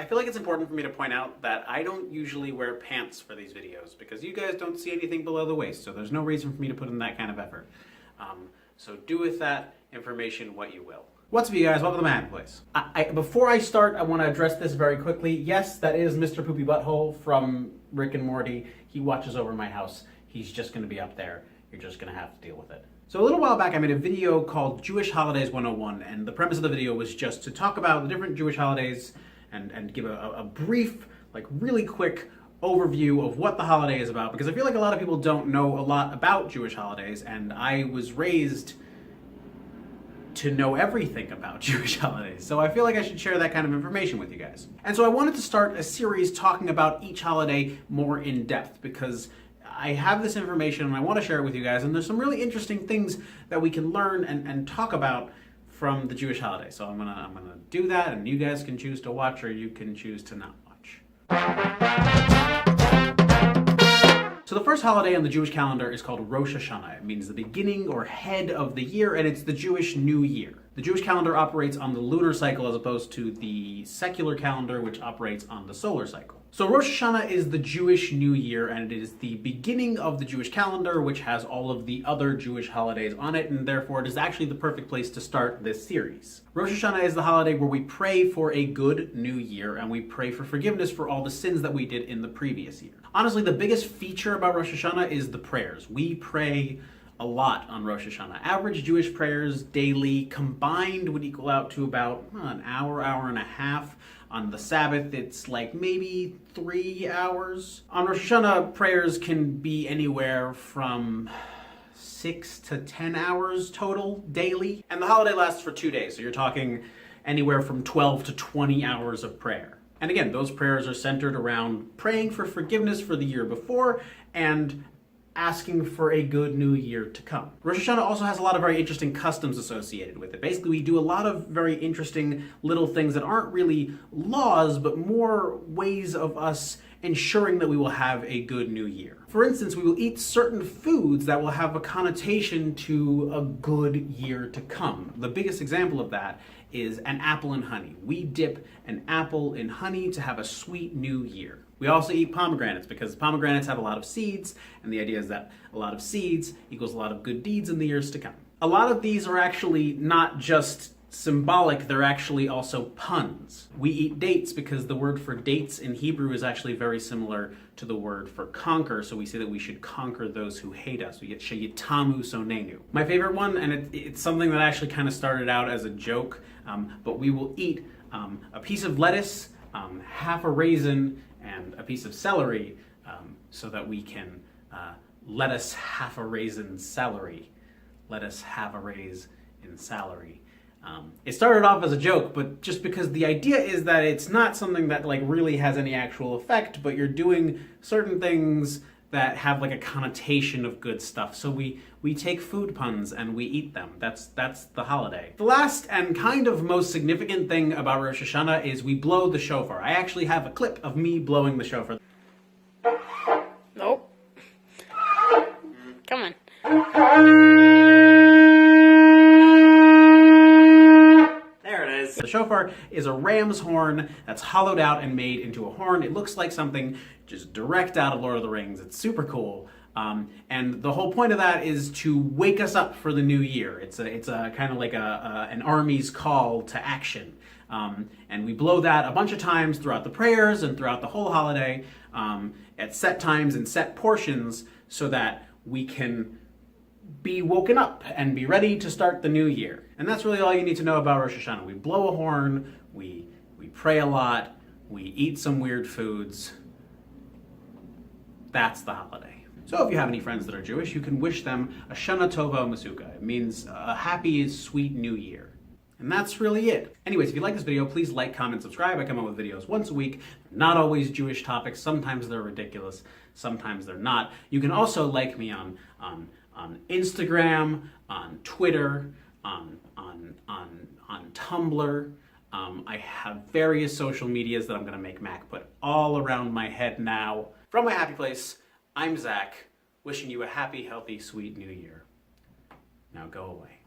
I feel like it's important for me to point out that I don't usually wear pants for these videos because you guys don't see anything below the waist, so there's no reason for me to put in that kind of effort. So do with that information what you will. What's up, you guys? Welcome to my happy place. Before I start, I want to address this very quickly. Yes, that is Mr. Poopy Butthole from Rick and Morty. He watches over my house. He's just going to be up there. You're just going to have to deal with it. So a little while back, I made a video called Jewish Holidays 101, and the premise of the video was just to talk about the different Jewish holidays and give a brief, like really quick overview of what the holiday is about, because I feel like a lot of people don't know a lot about Jewish holidays, and I was raised to know everything about Jewish holidays, so I feel like I should share that kind of information with you guys. And so I wanted to start a series talking about each holiday more in depth, because I have this information and I want to share it with you guys, and there's some really interesting things that we can learn and talk about from the Jewish holiday. So I'm gonna do that, and you guys can choose to watch or you can choose to not watch. So the first holiday on the Jewish calendar is called Rosh Hashona. It means the beginning or head of the year, and it's the Jewish New Year. The Jewish calendar operates on the lunar cycle as opposed to the secular calendar, which operates on the solar cycle. So Rosh Hashanah is the Jewish New Year, and it is the beginning of the Jewish calendar, which has all of the other Jewish holidays on it, and therefore it is actually the perfect place to start this series. Rosh Hashanah is the holiday where we pray for a good new year, and we pray for forgiveness for all the sins that we did in the previous year. Honestly, the biggest feature about Rosh Hashanah is the prayers. We pray a lot on Rosh Hashanah. Average Jewish prayers daily combined would equal out to about an hour and a half. On the Sabbath, it's like maybe 3 hours. On Rosh Hashanah, prayers can be anywhere from 6 to 10 hours total daily. And the holiday lasts for 2 days, so you're talking anywhere from 12 to 20 hours of prayer. And again, those prayers are centered around praying for forgiveness for the year before and asking for a good new year to come. Rosh Hashanah also has a lot of very interesting customs associated with it. Basically, we do a lot of very interesting little things that aren't really laws, but more ways of us ensuring that we will have a good new year. For instance, we will eat certain foods that will have a connotation to a good year to come. The biggest example of that is an apple in honey. We dip an apple in honey to have a sweet new year. We also eat pomegranates because pomegranates have a lot of seeds, and the idea is that a lot of seeds equals a lot of good deeds in the years to come. A lot of these are actually not just symbolic, they're actually also puns. We eat dates because the word for dates in Hebrew is actually very similar to the word for conquer, so we say that we should conquer those who hate us. We get sheyitamu sonenu. My favorite one, and it's something that actually kind of started out as a joke, but we will eat a piece of lettuce, half a raisin, and a piece of celery, so that we can let us half a raisin celery. Let us have a raise in salary. It started off as a joke, but just because the idea is that it's not something that like really has any actual effect, but you're doing certain things that have like a connotation of good stuff. So we take food puns and we eat them. That's the holiday. The last and kind of most significant thing about Rosh Hashanah is we blow the shofar. I actually have a clip of me blowing the shofar. Nope. Come on. The shofar is a ram's horn that's hollowed out and made into a horn. It looks like something just direct out of Lord of the Rings. It's super cool. And the whole point of that is to wake us up for the new year. It's a kind of like an army's call to action. And we blow that a bunch of times throughout the prayers and throughout the whole holiday at set times and set portions so that we can be woken up and be ready to start the new year. And that's really all you need to know about Rosh Hashanah. We blow a horn, we pray a lot, we eat some weird foods. That's the holiday. So if you have any friends that are Jewish, you can wish them a Shana Tova Masuka. It means a happy, sweet new year. And that's really it. Anyways, if you like this video, please like, comment, subscribe. I come out with videos once a week. Not always Jewish topics. Sometimes they're ridiculous. Sometimes they're not. You can also like me on Instagram, on Twitter, on Tumblr. I have various social medias that I'm going to make Mac put all around my head now. From my happy place, I'm Zach, wishing you a happy, healthy, sweet new year. Now go away.